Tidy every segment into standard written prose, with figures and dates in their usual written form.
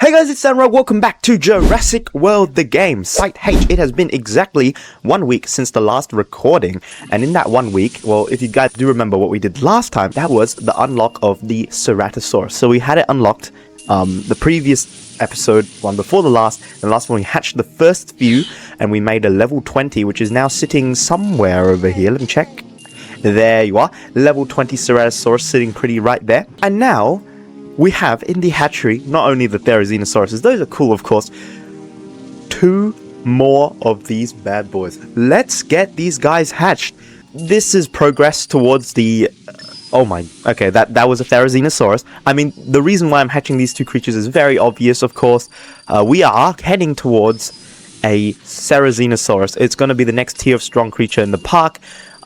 Hey guys, it's Samra. Welcome back to Jurassic World the game. Site H. It has been exactly 1 week since the last recording, and in that 1 week, well, if you guys do remember what we did last time, that was the unlock of the Ceratosaurus. So we had it unlocked the previous episode, one before the last, and the last one we hatched the first few, and we made a level 20, which is now sitting somewhere over here. Let me check. There you are. Level 20 Ceratosaurus sitting pretty right there. And now we have in the hatchery not only the Pterosaurus, those are cool, of course, 2 more of these bad boys. Let's get these guys hatched. This is progress towards the okay, that was a Pterosaurus. I mean, the reason why I'm hatching these 2 creatures is very obvious, of course. We are heading towards a Ceratosaurus. It's going to be the next tier of strong creature in the park.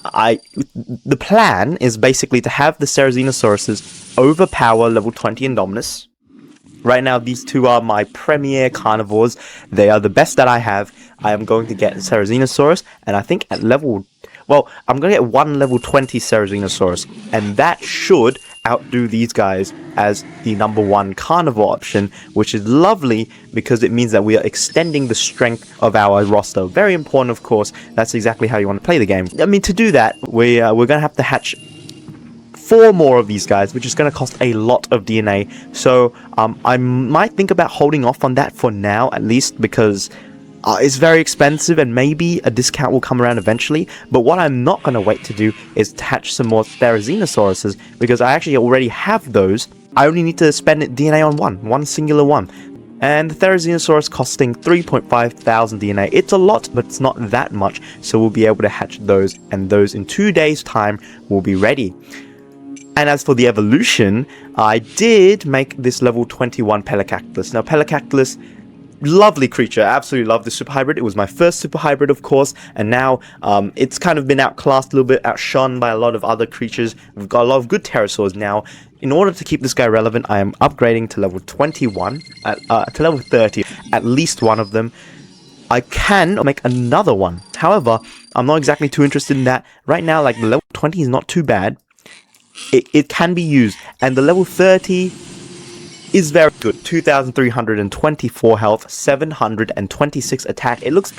The plan is basically to have the Ceratosaurus overpower level 20 Indominus. Right now, these 2 are my premier carnivores. They are the best that I have. I am going to get Ceratosaurus, and I think at level... well, I'm going to get 1 level 20 Ceratosaurus, and that should outdo these guys as the #1 carnivore option, which is lovely because it means that we are extending the strength of our roster. Very important, of course. That's exactly how you want to play the game. I mean, to do that, we're going to have to hatch 4 more of these guys, which is going to cost a lot of DNA. So I might think about holding off on that for now, at least, because it's very expensive and maybe a discount will come around eventually. But what I'm not going to wait to do is to hatch some more Pterosaurus, because I actually already have those. I only need to spend DNA on one singular one. And the Pterosaurus costing 3,500 DNA. It's a lot, but it's not that much. So we'll be able to hatch those, and those in 2 days' time will be ready. And as for the evolution, I did make this level 21 Pelacactylus. Now, Pelacactylus, lovely creature. Absolutely love the super hybrid. It was my first super hybrid, of course, and now it's kind of been outclassed a little bit, outshone by a lot of other creatures. We've got a lot of good pterosaurs now. In order to keep this guy relevant, I am upgrading to level 21, to level 30, at least one of them. I can make another one. However, I'm not exactly too interested in that. Right now, like, the level 20 is not too bad. It can be used, and the level 30 is very good. 2,324 health, 726 attack. It looks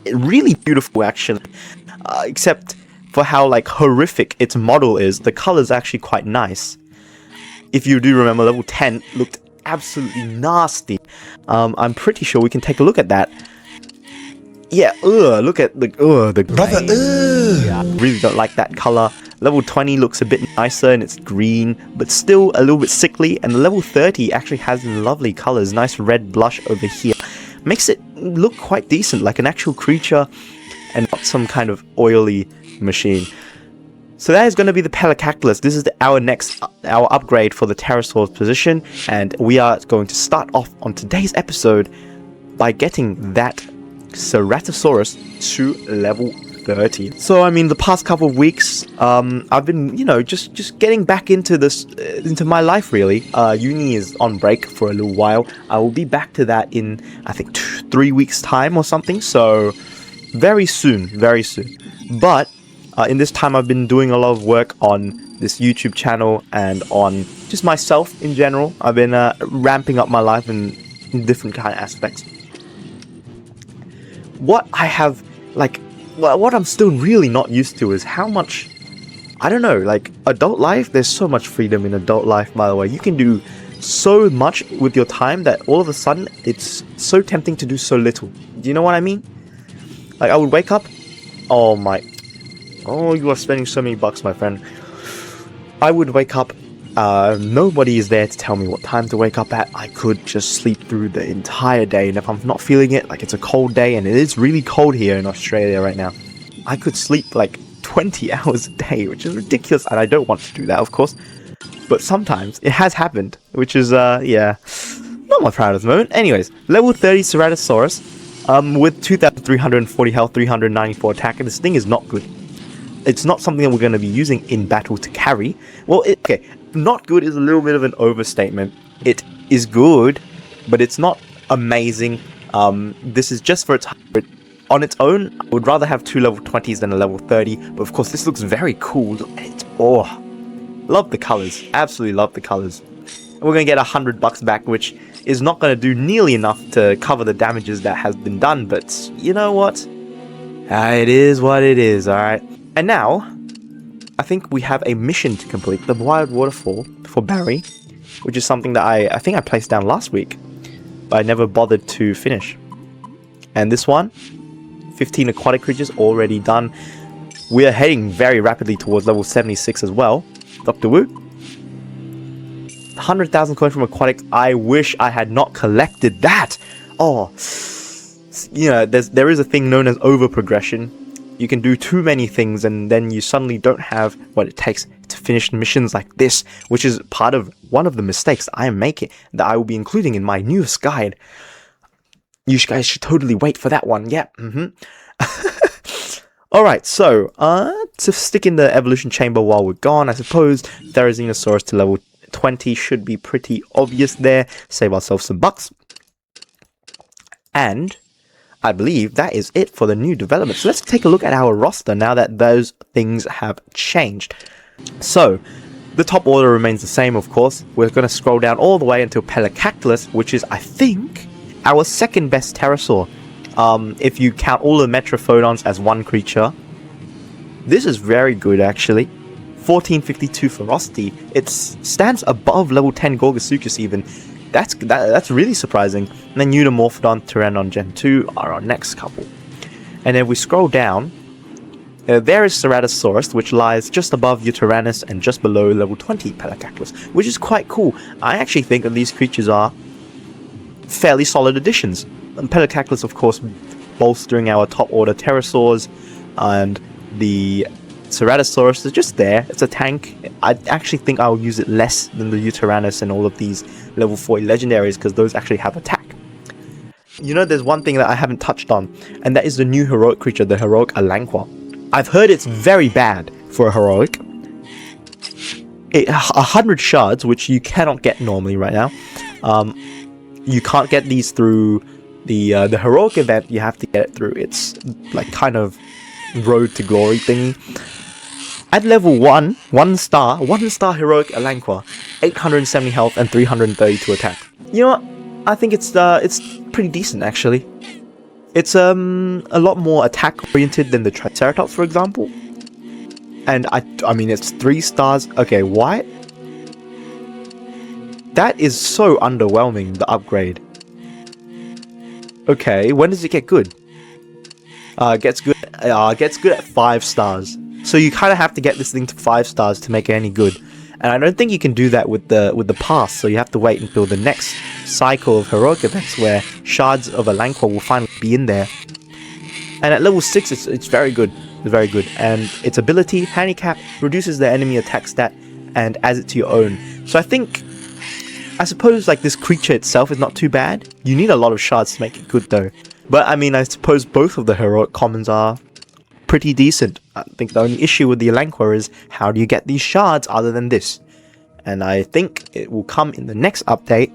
really beautiful, actually. Except for how, like, horrific its model is. The color's actually quite nice. If you do remember, level 10 looked absolutely nasty. I'm pretty sure we can take a look at that. Yeah, look at the brother. Yeah, I really don't like that color. Level 20 looks a bit nicer and it's green, but still a little bit sickly. And the level 30 actually has lovely colors, nice red blush over here. Makes it look quite decent, like an actual creature and not some kind of oily machine. So that is going to be the Pelacactylus. This is our upgrade for the Pterosaurs position, and we are going to start off on today's episode by getting that Ceratosaurus to level 30. So I mean, the past couple of weeks, I've been, just getting back into this, into my life, really. Uni is on break for a little while. I will be back to that in, I think, 3 weeks time or something. So very soon. But in this time, I've been doing a lot of work on this YouTube channel and on just myself in general. I've been ramping up my life in different kind of aspects. What I have, what I'm still really not used to is how much, I don't know, like, adult life, there's so much freedom in adult life, by the way. You can do so much with your time that all of a sudden, it's so tempting to do so little. Do you know what I mean? Like, I would wake up, you are spending so many bucks, my friend. I would wake up, nobody is there to tell me what time to wake up at. I could just sleep through the entire day, and if I'm not feeling it, like it's a cold day, and it is really cold here in Australia right now, I could sleep like 20 hours a day, which is ridiculous, and I don't want to do that, of course, but sometimes it has happened, which is, yeah, not my proudest moment. Anyways, level 30 Ceratosaurus, with 2,340 health, 394 attack, and this thing is not good. It's not something that we're going to be using in battle to carry. Well, okay, not good is a little bit of an overstatement. It is good, but it's not amazing. This is just for its hybrid. On its own, I would rather have 2 level 20s than a level 30, but of course this looks very cool. Love the colors. Absolutely love the colors. And we're going to get $100 back, which is not going to do nearly enough to cover the damages that has been done, but you know what? It is what it is, alright? And now, I think we have a mission to complete, the Wild Waterfall for Barry, which is something that I think I placed down last week, but I never bothered to finish. And this one, 15 aquatic creatures already done. We are heading very rapidly towards level 76 as well. Dr. Wu. 100,000 coins from aquatics. I wish I had not collected that. Oh, you know, there is a thing known as over progression. You can do too many things and then you suddenly don't have what it takes to finish missions like this, which is part of one of the mistakes I am making that I will be including in my newest guide. You guys should totally wait for that one. Yeah. Alright, so to stick in the evolution chamber while we're gone, I suppose Pterosaurus to level 20 should be pretty obvious there. Save ourselves some bucks. And I believe that is it for the new developments. So let's take a look at our roster now that those things have changed. So, the top order remains the same, of course. We're going to scroll down all the way until Pelacactylus, which is, I think, our second best pterosaur. If you count all the Metrophodons as one creature. This is very good, actually. 1452 ferocity. It stands above level 10 Gorgosuchus even. That's really surprising. And then Eunomorphodon, Pteranodon Gen 2 are our next couple. And then we scroll down. There is Ceratosaurus, which lies just above Uranus and just below level 20 Pelacactylus, which is quite cool. I actually think that these creatures are fairly solid additions. And Pelacactylus, of course, bolstering our top order Pterosaurs, and the Ceratosaurus is just there. It's a tank. I actually think I'll use it less than the Uranus and all of these level 40 legendaries because those actually have attack. You know, there's one thing that I haven't touched on, and that is the new heroic creature, the heroic Alangqua. I've heard it's very bad for a heroic. 100 shards, which you cannot get normally right now. You can't get these through the heroic event. You have to get it through its like kind of road to glory thingy. At level 1 star heroic Alangqua, 870 health and 332 attack. You know what? I think it's pretty decent actually. It's a lot more attack oriented than the Triceratops, for example. And I mean it's 3 stars. Okay, why? That is so underwhelming, the upgrade. Okay, when does it get good? Gets good at 5 stars. So you kind of have to get this thing to 5 stars to make it any good. And I don't think you can do that with the pass, so you have to wait until the next cycle of heroic events where shards of Alangqua will finally be in there. And at level 6 it's very good. It's very good. And its ability, handicap, reduces the enemy attack stat and adds it to your own. So I suppose like this creature itself is not too bad. You need a lot of shards to make it good though. But I mean, I suppose both of the heroic commons are pretty decent. I think the only issue with the Alangqua is how do you get these shards other than this? And I think it will come in the next update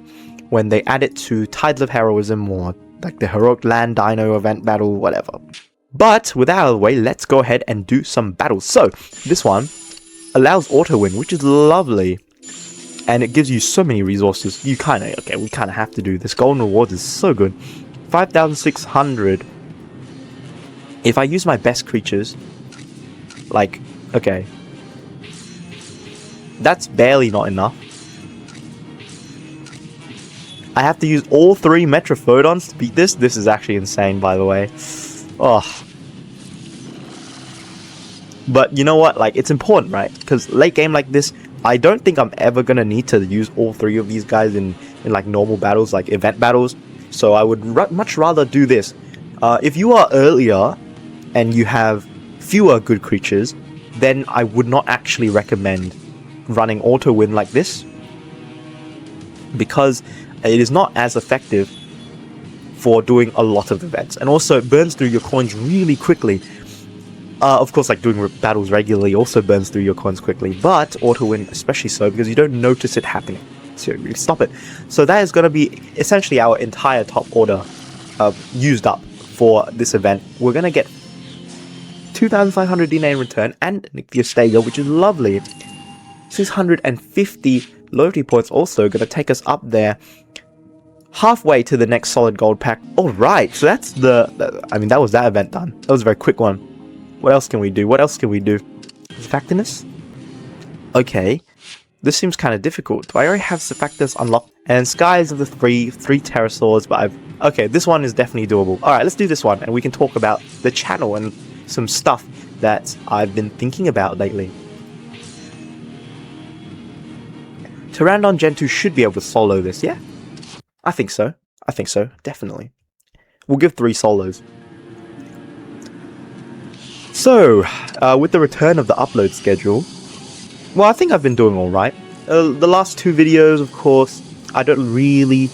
when they add it to Tides of Heroism or like the heroic land dino event battle, whatever. But with that out of the way, let's go ahead and do some battles. So this one allows auto win, which is lovely. And it gives you so many resources. We kind of have to do this. Golden rewards is so good. 5,600. If I use my best creatures, like, okay, that's barely not enough. I have to use all 3 Metrophodons to beat this. This is actually insane, by the way. Oh. But you know what? Like, it's important, right? Because late game like this, I don't think I'm ever gonna need to use all 3 of these guys in like normal battles, like event battles. So I would much rather do this. If you are earlier and you have fewer good creatures, then I would not actually recommend running auto win like this, because it is not as effective for doing a lot of events, and also it burns through your coins really quickly. Of course, like doing battles regularly also burns through your coins quickly, but auto win especially so because you don't notice it happening, so you really stop it. So that is going to be essentially our entire top order used up for this event. We're going to get 2,500 DNA in return and Nyctheus Stego, which is lovely. 650 loyalty points also going to take us up there. halfway to the next solid gold pack. Alright, so that's that was that event done. That was a very quick one. What else can we do? What else can we do? Surfactinus? Okay. This seems kind of difficult. Do I already have Surfactinus unlocked? And Skies of the three Pterosaurs, but okay, this one is definitely doable. Alright, let's do this one, and we can talk about the channel and some stuff that I've been thinking about lately. Pteranodon Gen 2 should be able to solo this, yeah? I think so. I think so, definitely. We'll give 3 solos. So, with the return of the upload schedule, well, I think I've been doing alright. The last 2 videos, of course, I don't really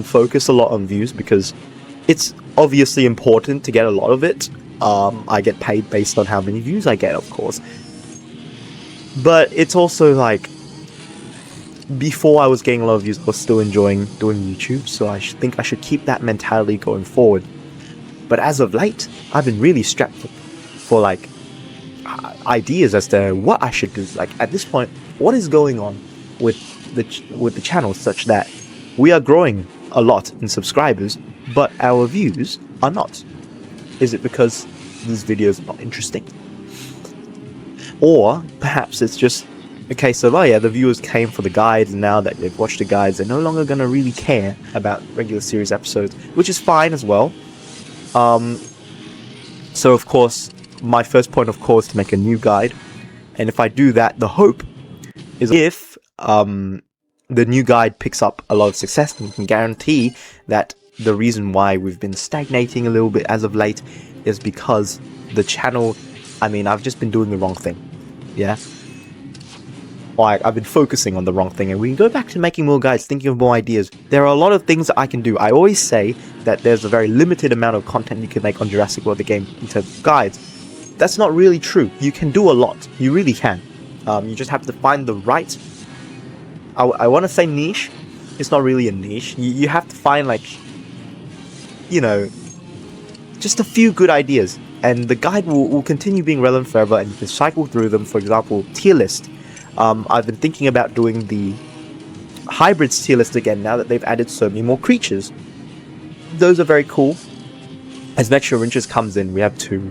focus a lot on views because it's obviously important to get a lot of it. I get paid based on how many views I get, of course. But it's also like, before I was getting a lot of views, I was still enjoying doing YouTube, so I think I should keep that mentality going forward. But as of late, I've been really strapped for like ideas as to what I should do. Like at this point, what is going on with the channel such that we are growing a lot in subscribers, but our views are not? Is it because these videos are not interesting? Or perhaps it's just a case of, oh yeah, the viewers came for the guides, and now that they've watched the guides, they're no longer going to really care about regular series episodes, which is fine as well. So of course, my first point of call is to make a new guide, and if I do that, the hope is if the new guide picks up a lot of success, then we can guarantee that the reason why we've been stagnating a little bit as of late is because the channel, I've just been doing the wrong thing, yeah? I've been focusing on the wrong thing, and we can go back to making more guides, thinking of more ideas. There are a lot of things that I can do. I always say that there's a very limited amount of content you can make on Jurassic World the game in terms of guides. That's not really true. You can do a lot. You really can. You just have to find the right... I want to say niche. It's not really a niche. You have to find, like, you know, just a few good ideas. And the guide will continue being relevant forever, and you can cycle through them. For example, tier list. I've been thinking about doing the hybrids tier list again now that they've added so many more creatures. Those are very cool. As Vexurinchus comes in, we have 2.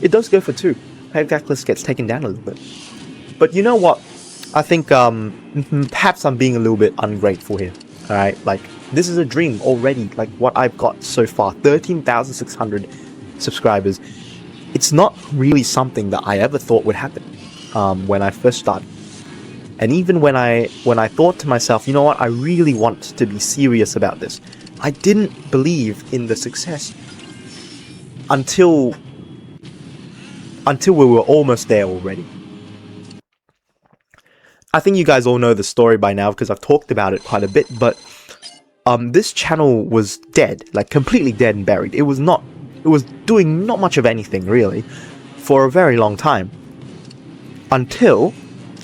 It does go for 2. Hagaclus gets taken down a little bit. But you know what? I think perhaps I'm being a little bit ungrateful here. Alright, like, this is a dream already. Like, what I've got so far, 13,600 subscribers. It's not really something that I ever thought would happen when I first started. And even when I thought to myself, you know what, I really want to be serious about this, I didn't believe in the success until we were almost there already. I think you guys all know the story by now because I've talked about it quite a bit, but this channel was dead, like completely dead and buried. It was doing not much of anything really for a very long time, until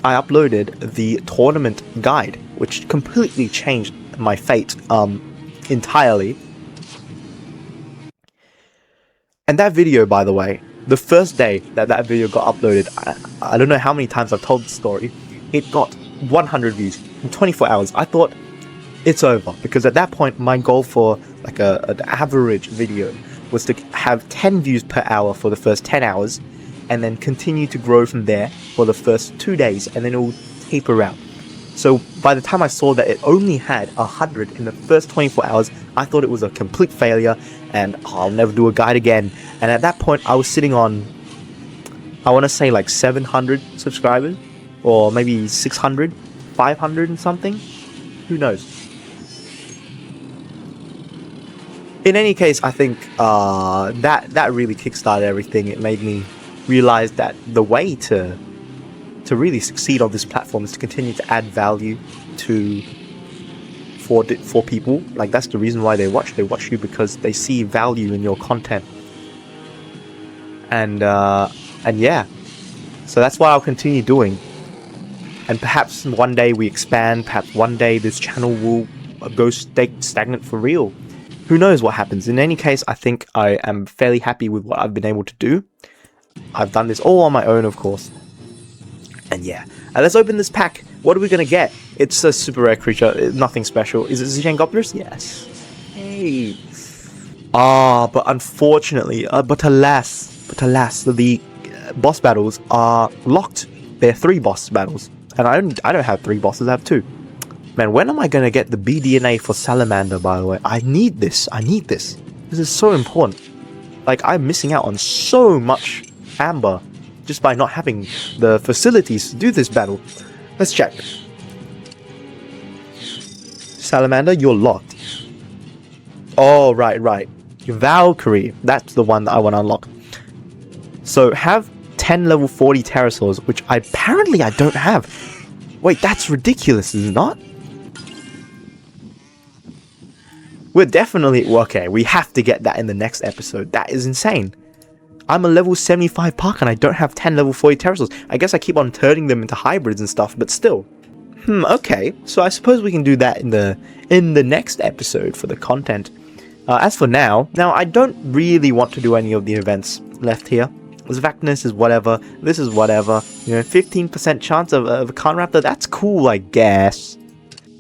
I uploaded the tournament guide, which completely changed my fate entirely. And that video, by the way, the first day that video got uploaded, I don't know how many times I've told the story, it got 100 views in 24 hours. I thought, it's over, because at that point my goal for like an average video was to have 10 views per hour for the first 10 hours, and then continue to grow from there for the first 2 days, and then it will taper out. So by the time I saw that it only had 100 in the first 24 hours, I thought it was a complete failure, and I'll never do a guide again. And at that point I was sitting on, I want to say like 700 subscribers, or maybe 600, 500 and something, who knows. In any case, I think that really kickstarted everything. It made me realize that the way to really succeed on this platform is to continue to add value for people. Like, that's the reason why they watch you, because they see value in your content. And yeah, so that's what I'll continue doing. And perhaps one day we expand, perhaps one day this channel will go stagnant for real. Who knows what happens. In any case, I think I am fairly happy with what I've been able to do. I've done this all on my own, of course. And yeah, Let's open this pack. What are we gonna get? It's a super rare creature. Nothing special. Is it Zichengoplus? Yes. Hey. But unfortunately, but alas, the boss battles are locked. There are 3 boss battles, and I don't have 3 bosses. I have 2. Man, when am I gonna get the BDNA for Salamander? By the way, I need this. This is so important. Like, I'm missing out on so much amber just by not having the facilities to do this battle. Let's check. Salamander, you're locked. Oh, right. Valkyrie, that's the one that I want to unlock. So have 10 level 40 Pterosaurs, which apparently I don't have. Wait, that's ridiculous, is it not? We're definitely... okay, we have to get that in the next episode. That is insane. I'm a level 75 park and I don't have 10 level 40 Pterosaurs. I guess I keep on turning them into hybrids and stuff, but still. Okay. So I suppose we can do that in the next episode for the content. As for now, I don't really want to do any of the events left here. Zvacnus is whatever. This is whatever. 15% chance of a Conraptor. That's cool, I guess.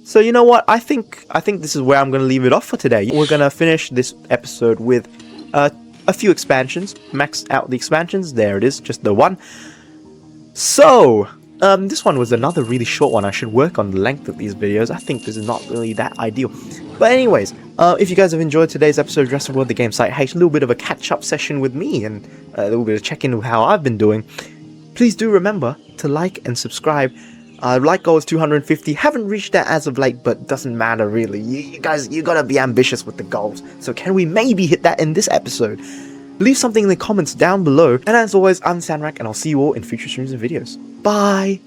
So you know what? I think this is where I'm going to leave it off for today. We're going to finish this episode with a few expansions. Max out the expansions. There it is, just the one. So, this one was another really short one. I should work on the length of these videos. I think this is not really that ideal. But anyways, if you guys have enjoyed today's episode of Jurassic World the Game Site, hey, a little bit of a catch-up session with me and a little bit of check-in with how I've been doing. Please do remember to like and subscribe. Like goal is 250. Haven't reached that as of late, but doesn't matter really. You guys, you gotta be ambitious with the goals. So can we maybe hit that in this episode? Leave something in the comments down below. And as always, I'm Sanrak, and I'll see you all in future streams and videos. Bye!